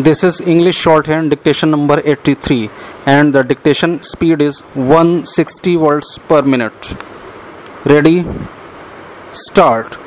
This is English shorthand dictation number 83 and the dictation speed is 160 words per minute. Ready? Start.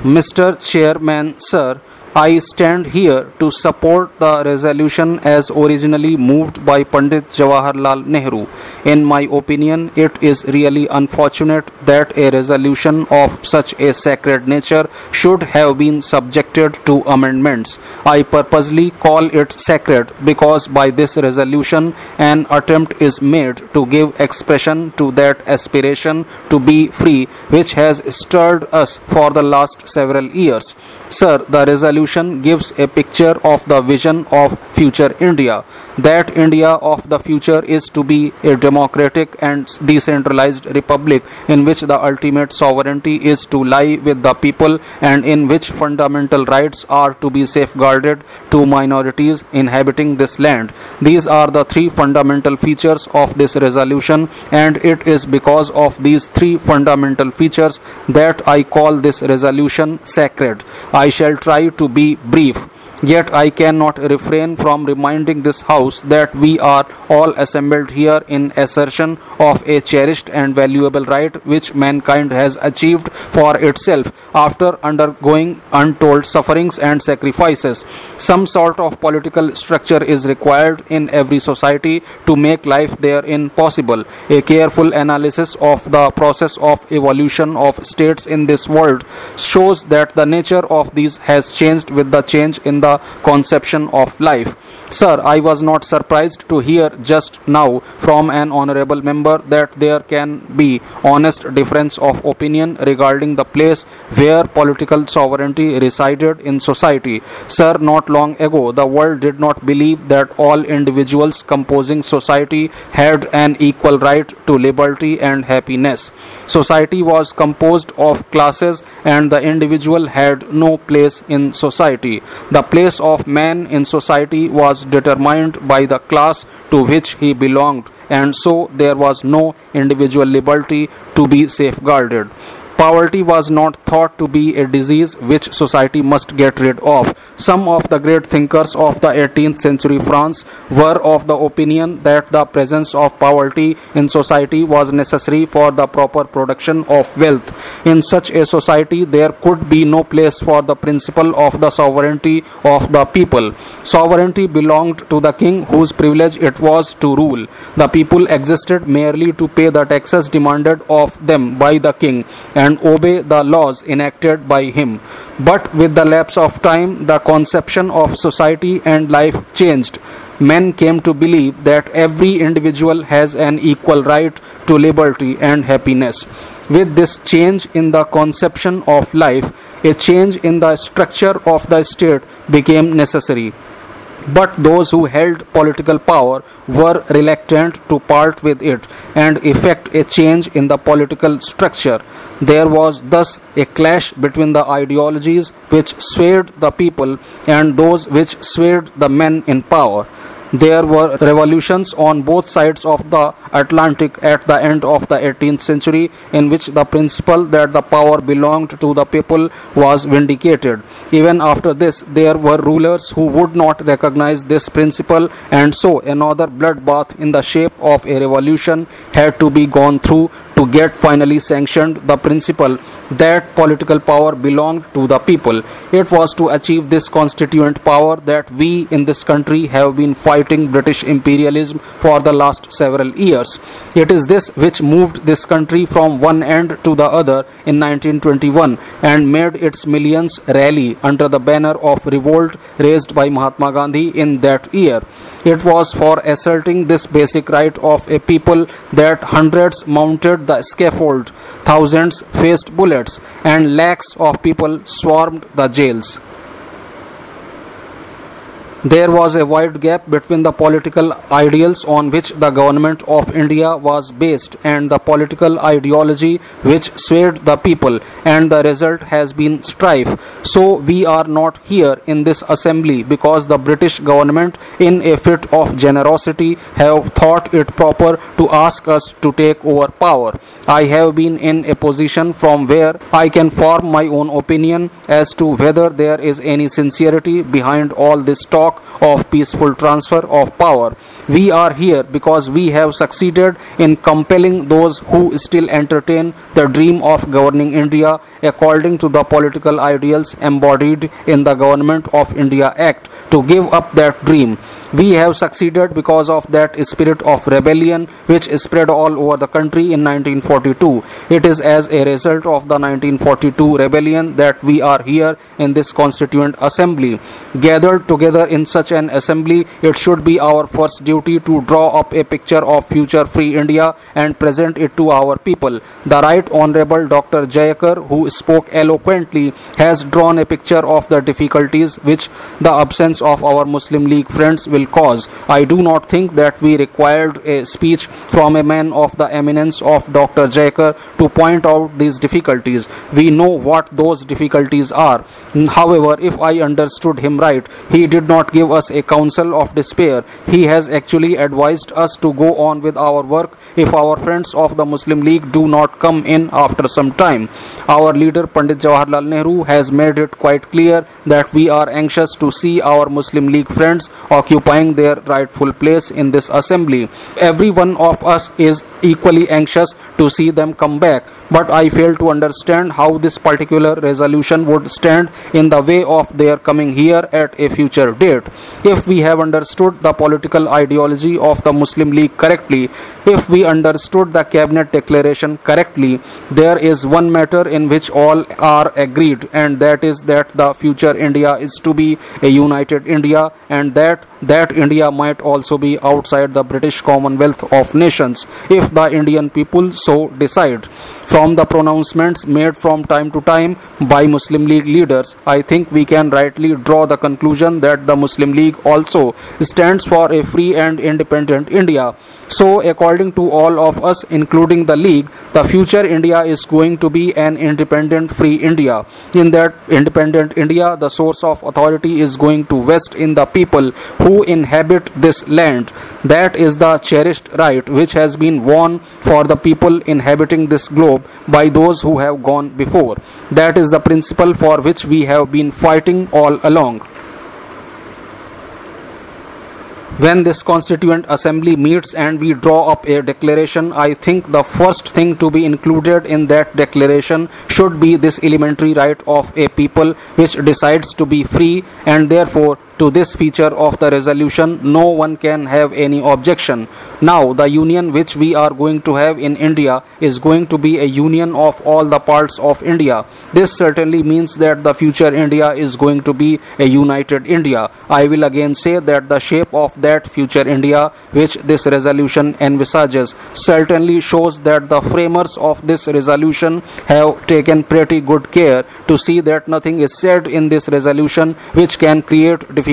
Mr. Chairman, sir, I stand here to support the resolution as originally moved by Pandit Jawaharlal Nehru. In my opinion, it is really unfortunate that a resolution of such a sacred nature should have been subjected to amendments. I purposely call it sacred because by this resolution an attempt is made to give expression to that aspiration to be free which has stirred us for the last several years. Sir, the resolution gives a picture of the vision of future India. That India of the future is to be a democratic and decentralized republic in which the ultimate sovereignty is to lie with the people and in which fundamental rights are to be safeguarded to minorities inhabiting this land. These are the three fundamental features of this resolution, and it is because of these three fundamental features that I call this resolution sacred. I shall try to be brief. Yet I cannot refrain from reminding this House that we are all assembled here in assertion of a cherished and valuable right which mankind has achieved for itself after undergoing untold sufferings and sacrifices. Some sort of political structure is required in every society to make life therein possible. A careful analysis of the process of evolution of states in this world shows that the nature of these has changed with the change in the conception of life. Sir, I was not surprised to hear just now from an honorable member that there can be honest difference of opinion regarding the place where political sovereignty resided in society. Sir, not long ago the world did not believe that all individuals composing society had an equal right to liberty and happiness. Society was composed of classes and the individual had no place in society. The place of man in society was determined by the class to which he belonged, and so there was no individual liberty to be safeguarded. Poverty was not thought to be a disease which society must get rid of. Some of the great thinkers of the 18th century France were of the opinion that the presence of poverty in society was necessary for the proper production of wealth. In such a society, there could be no place for the principle of the sovereignty of the people. Sovereignty belonged to the king, whose privilege it was to rule. The people existed merely to pay the taxes demanded of them by the king and obey the laws enacted by him. But with the lapse of time, the conception of society and life changed. Men came to believe that every individual has an equal right to liberty and happiness. With this change in the conception of life, a change in the structure of the state became necessary. But those who held political power were reluctant to part with it and effect a change in the political structure. There was thus a clash between the ideologies which swayed the people and those which swayed the men in power. There were revolutions on both sides of the Atlantic at the end of the 18th century in which the principle that the power belonged to the people was vindicated. Even after this, there were rulers who would not recognize this principle, and so another bloodbath in the shape of a revolution had to be gone through to get finally sanctioned the principle that political power belonged to the people. It was to achieve this constituent power that we in this country have been fighting British imperialism for the last several years. It is this which moved this country from one end to the other in 1921 and made its millions rally under the banner of revolt raised by Mahatma Gandhi in that year. It was for asserting this basic right of a people that hundreds mounted the scaffold, thousands faced bullets, and lakhs of people swarmed the jails. There was a wide gap between the political ideals on which the government of India was based and the political ideology which swayed the people, and the result has been strife. So we are not here in this assembly because the British government, in a fit of generosity, have thought it proper to ask us to take over power. I have been in a position from where I can form my own opinion as to whether there is any sincerity behind all this talk talk of peaceful transfer of power. We are here because we have succeeded in compelling those who still entertain the dream of governing India according to the political ideals embodied in the Government of India Act to give up that dream. We have succeeded because of that spirit of rebellion which spread all over the country in 1942. It is as a result of the 1942 rebellion that we are here in this Constituent Assembly. Gathered together in such an assembly, it should be our first duty to draw up a picture of future free India and present it to our people. The Right Honorable Dr. Jayakar, who spoke eloquently, has drawn a picture of the difficulties which the absence of our Muslim League friends will cause. I do not think that we required a speech from a man of the eminence of Dr. Jayakar to point out these difficulties. We know what those difficulties are. However, if I understood him right, he did not give us a counsel of despair. He has actually advised us to go on with our work if our friends of the Muslim League do not come in after some time. Our leader Pandit Jawaharlal Nehru has made it quite clear that we are anxious to see our Muslim League friends occupying their rightful place in this assembly. Every one of us is equally anxious to see them come back, but I fail to understand how this particular resolution would stand in the way of their coming here at a future date. If we have understood the political ideology of the Muslim League correctly, if we understood the cabinet declaration correctly, there is one matter in which all are agreed, and that is that the future India is to be a united India, and that India might also be outside the British Commonwealth of Nations if the Indian people so decide. From the pronouncements made from time to time by Muslim League leaders, I think we can rightly draw the conclusion that the Muslim League also stands for a free and independent India. So, according to all of us, including the League, the future India is going to be an independent, free India. In that independent India, the source of authority is going to vest in the people who inhabit this land. That is the cherished right which has been won for the people inhabiting this globe by those who have gone before. That is the principle for which we have been fighting all along. When this Constituent Assembly meets and we draw up a declaration, I think the first thing to be included in that declaration should be this elementary right of a people which decides to be free, and therefore to this feature of the resolution no one can have any objection. Now the union which we are going to have in India is going to be a union of all the parts of India. This certainly means that the future India is going to be a united India. I will again say that the shape of that future India which this resolution envisages certainly shows that the framers of this resolution have taken pretty good care to see that nothing is said in this resolution which can create difficulties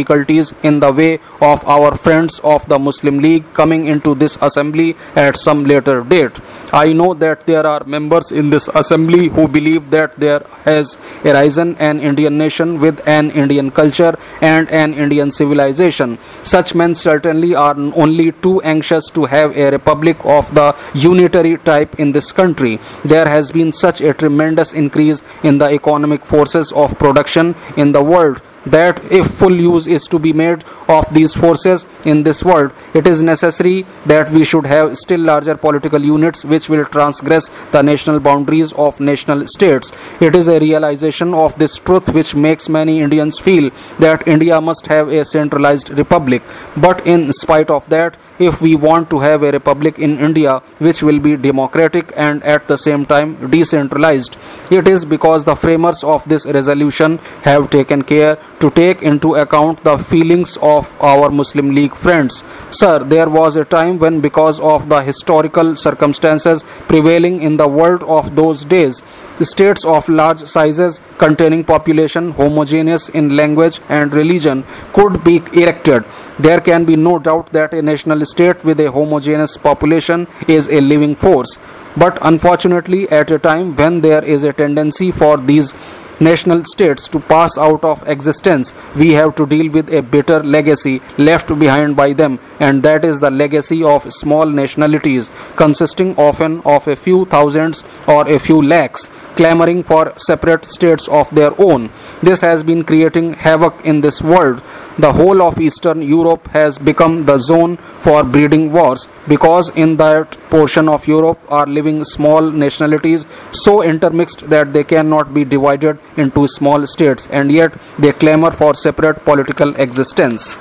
in the way of our friends of the Muslim League coming into this assembly at some later date. I know that there are members in this assembly who believe that there has arisen an Indian nation with an Indian culture and an Indian civilization. Such men certainly are only too anxious to have a republic of the unitary type in this country. There has been such a tremendous increase in the economic forces of production in the world that if full use is to be made of these forces in this world, it is necessary that we should have still larger political units which will transgress the national boundaries of national states. It is a realization of this truth which makes many Indians feel that India must have a centralized republic. But in spite of that, if we want to have a republic in India which will be democratic and at the same time decentralized, it is because the framers of this resolution have taken care to take into account the feelings of our Muslim League friends. Sir, there was a time when, because of the historical circumstances prevailing in the world of those days, states of large sizes containing population homogeneous in language and religion could be erected. There can be no doubt that a national state with a homogeneous population is a living force. But unfortunately, at a time when there is a tendency for these national states to pass out of existence, we have to deal with a bitter legacy left behind by them, and that is the legacy of small nationalities consisting often of a few thousands or a few lakhs clamoring for separate states of their own. This has been creating havoc in this world. The whole of Eastern Europe has become the zone for breeding wars, because in that portion of Europe are living small nationalities so intermixed that they cannot be divided into small states, and yet they clamor for separate political existence.